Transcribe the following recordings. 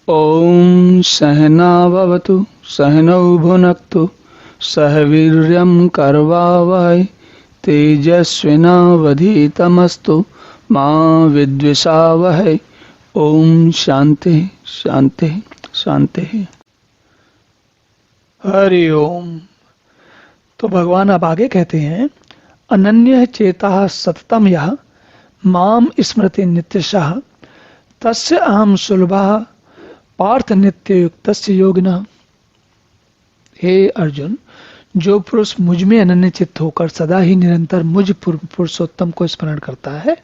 ॐ सहना भवतु सहनौ भुनक्तु सह वीर्यं करवावहै तेजस्विनावधीतमस्तु मा विद्विषावहै। ओम शांति शांति शांति। हरि ओम। तो भगवान अब आगे कहते हैं, अनन्य चेता सततम यः माम स्मृति नित्यशः तस्य अहम सुलभः पार्थ नित्य युक्तस्य योगिनः। हे अर्जुन, जो पुरुष मुझ में अनन्य चित्त होकर सदा ही निरंतर मुझ पुरुषोत्तम को स्मरण करता है,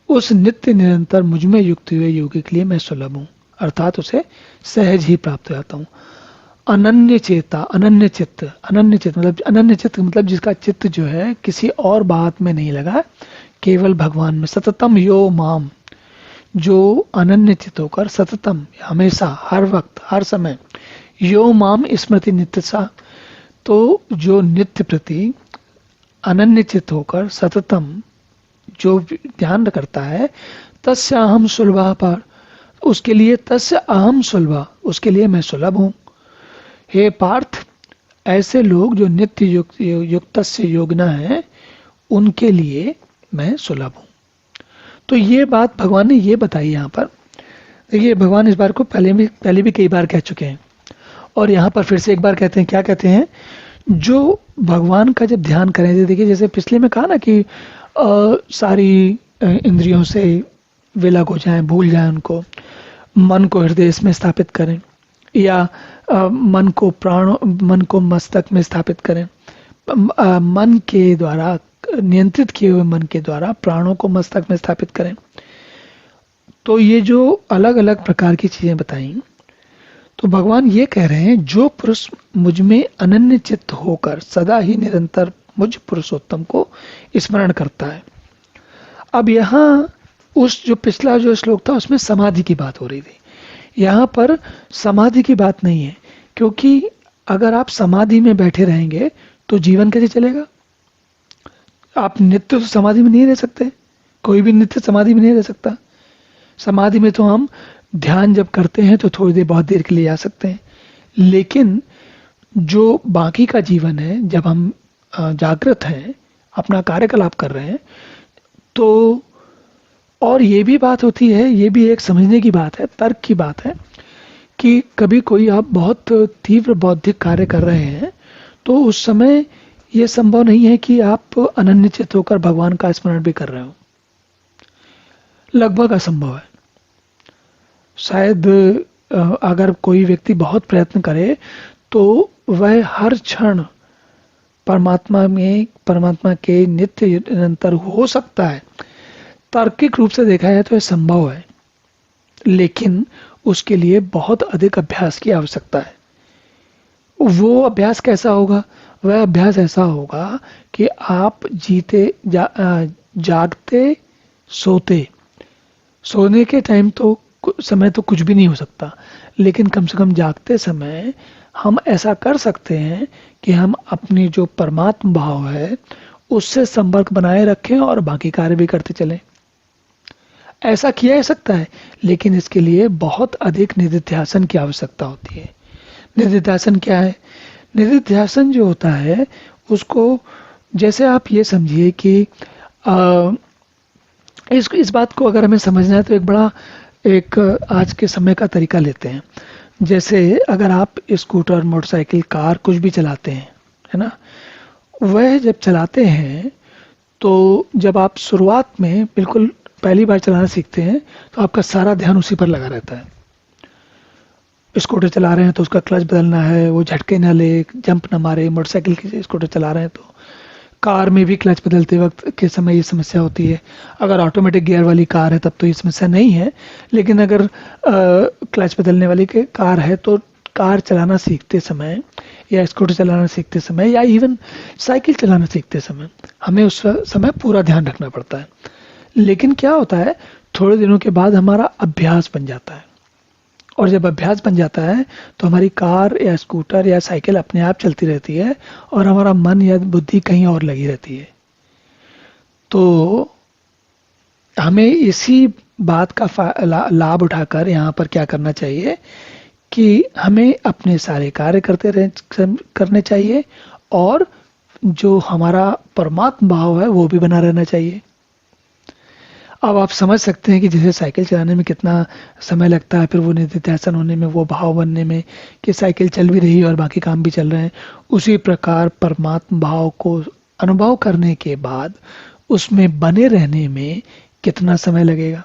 उस नित्य निरंतर मुझ में युक्त हुए योगी के लिए मैं सुलभ हूं, अर्थात उसे सहज ही प्राप्त हो जाता हूं। अनन्य चेता, अनन्य चित्त मतलब जिसका चित्त जो है किसी और बात में नहीं लगा, केवल भगवान में। सततम यो माम, जो अनन्य चित्त होकर सततम हमेशा हर वक्त हर समय, यो माम स्मृति नित्य सा, तो जो नित्य प्रति अनन्य चित्त होकर सततम जो ध्यान करता है, तस्य अहम सुलभः पार, उसके लिए तस्य अहम सुलभः, उसके लिए मैं सुलभ हूं। हे पार्थ, ऐसे लोग जो नित्य युक्त से योगिना है, उनके लिए मैं सुलभ हूं। तो ये बात भगवान ने ये बताई यहाँ पर। देखिए, भगवान इस बार को पहले भी कई बार कह चुके हैं और यहाँ पर फिर से एक बार कहते हैं। क्या कहते हैं? जो भगवान का जब ध्यान करें, देखिए जैसे पिछले में कहा ना कि सारी इंद्रियों से विलग हो जाएं, भूल जाएं उनको, मन को हृदय में स्थापित करें या मन को मस्तक में स्थापित करें, मन के द्वारा नियंत्रित किए हुए मन के द्वारा प्राणों को मस्तक में स्थापित करें। तो ये जो अलग अलग प्रकार की चीजें बताई, तो भगवान ये कह रहे हैं, जो पुरुष मुझ में अनन्य चित्त होकर सदा ही निरंतर मुझ पुरुषोत्तम को स्मरण करता है। अब यहाँ उस जो पिछला जो श्लोक था उसमें समाधि की बात हो रही थी, यहाँ पर समाधि की बात नहीं है, क्योंकि अगर आप समाधि में बैठे रहेंगे तो जीवन कैसे चलेगा? आप नित्य तो समाधि में नहीं रह सकते, कोई भी नित्य समाधि में नहीं रह सकता। समाधि में तो हम ध्यान जब करते हैं तो थोड़ी देर, बहुत देर के लिए जा सकते हैं, लेकिन जो बाकी का जीवन है, जब हम जागृत हैं, अपना कार्यकलाप कर रहे हैं, तो और ये भी बात होती है, ये भी एक समझने की बात है, तर्क की बात है कि कभी कोई आप बहुत तीव्र बौद्धिक कार्य कर रहे हैं तो उस समय ये संभव नहीं है कि आप अनन्य चित्त होकर भगवान का स्मरण भी कर रहे हो, लगभग असंभव है। शायद अगर कोई व्यक्ति बहुत प्रयत्न करे तो वह हर क्षण परमात्मा के नित्य निरंतर हो सकता है। तार्किक रूप से देखा जाए तो यह संभव है, लेकिन उसके लिए बहुत अधिक अभ्यास की आवश्यकता है। वो अभ्यास कैसा होगा? वह अभ्यास ऐसा होगा कि आप जागते सोने के टाइम तो समय तो कुछ भी नहीं हो सकता, लेकिन कम से कम जागते समय हम ऐसा कर सकते हैं कि हम अपनी जो परमात्मा भाव है उससे संपर्क बनाए रखें और बाकी कार्य भी करते चलें। ऐसा किया जा सकता है, लेकिन इसके लिए बहुत अधिक निधिध्यासन की आवश्यकता होती है। निधिध्यासन क्या है? निधिध्यासन जो होता है उसको, जैसे आप ये समझिए कि इस बात को अगर हमें समझना है तो एक आज के समय का तरीका लेते हैं। जैसे अगर आप स्कूटर, मोटरसाइकिल, कार कुछ भी चलाते हैं, है ना, वह जब चलाते हैं तो जब आप शुरुआत में बिल्कुल पहली बार चलाना सीखते हैं तो आपका सारा ध्यान उसी पर लगा रहता है। स्कूटर चला रहे हैं तो उसका क्लच बदलना है, वो झटके ना ले, जंप ना मारे। मोटरसाइकिल की स्कूटर चला रहे हैं तो कार में भी क्लच बदलते वक्त के समय ये समस्या होती है। अगर ऑटोमेटिक गियर वाली कार है तब तो ये समस्या नहीं है, लेकिन अगर क्लच बदलने वाली कार है तो कार चलाना सीखते समय या स्कूटर चलाना सीखते समय या इवन साइकिल चलाना सीखते समय हमें उस समय पूरा ध्यान रखना पड़ता है। लेकिन क्या होता है, थोड़े दिनों के बाद हमारा अभ्यास बन जाता है, और जब अभ्यास बन जाता है तो हमारी कार या स्कूटर या साइकिल अपने आप चलती रहती है और हमारा मन या बुद्धि कहीं और लगी रहती है। तो हमें इसी बात का लाभ उठाकर यहाँ पर क्या करना चाहिए कि हमें अपने सारे कार्य करने चाहिए और जो हमारा परमात्म भाव है वो भी बना रहना चाहिए। अब आप समझ सकते हैं कि जैसे साइकिल चलाने में कितना समय लगता है, फिर वो निधिध्यासन होने में, वो भाव बनने में कि साइकिल चल भी रही है और बाकी काम भी चल रहे हैं, उसी प्रकार परमात्म भाव को अनुभव करने के बाद उसमें बने रहने में कितना समय लगेगा।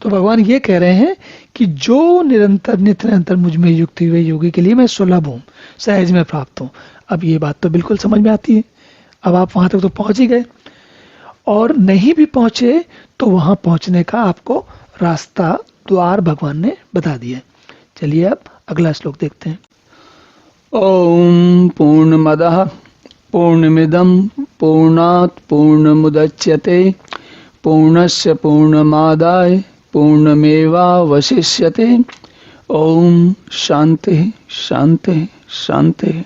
तो भगवान ये कह रहे हैं कि जो निरंतर नित्य निरंतर मुझ में युक्त हुए योगी के लिए मैं सुलभ हूं, सहज में प्राप्त हूं। अब ये बात तो बिल्कुल समझ में आती है। अब आप वहां तक तो पहुंच ही गए, और नहीं भी पहुंचे तो वहां पहुंचने का आपको रास्ता, द्वार भगवान ने बता दिया। चलिए अब अगला श्लोक देखते हैं। ओम पूर्णमदः पूर्णमिदं पूर्णात् पूर्णमुदच्यते पूर्णस्य पूर्णमादाय पूर्णमेवावशिष्यते। ओम शांति शांति शांति।